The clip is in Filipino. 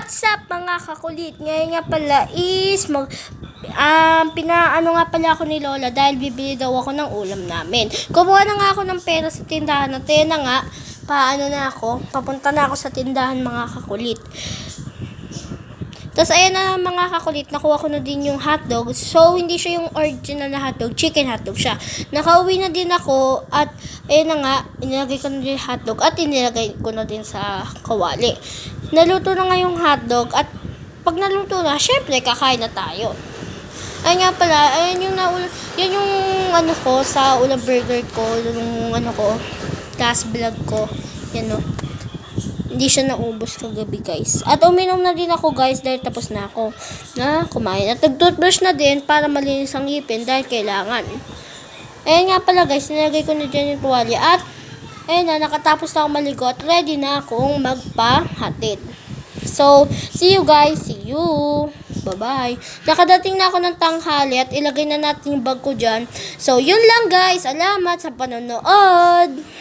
What's up mga kakulit? Ngayon nga pala is pinaano nga pala ako ni Lola dahil bibili daw ako ng ulam namin. Kumuha na nga ako ng pera sa tindahan at na nga, papunta na ako sa tindahan mga kakulit. Tapos ayan na mga kakulit, nakuha ko na din yung hotdog. So hindi siya yung original na hotdog, chicken hotdog siya. Nakauwi na din ako at ayan na nga, inilagay ko na din yung hotdog at inilagay ko na din sa kawali. Naluto na nga yung hotdog at pag naluto na, syempre kakain na tayo. Ayun nga pala, ayun yung yan yung ano ko sa ulam burger ko, yung ano ko, last vlog ko. Yan o. Hindi siya naubos kagabi guys. At uminom na din ako guys dahil tapos na ako na kumain. At nag-toothbrush na din para malinis ang ngipin dahil kailangan. Ayun nga pala guys, nilagay ko na dyan yung tuwalya. At ayun na, nakatapos na ako maligo at ready na akong magpahatid. So, see you guys. See you. Bye-bye. Nakadating na ako ng tanghali at ilagay na natin yung bag ko dyan. So, yun lang guys. Salamat sa panonood.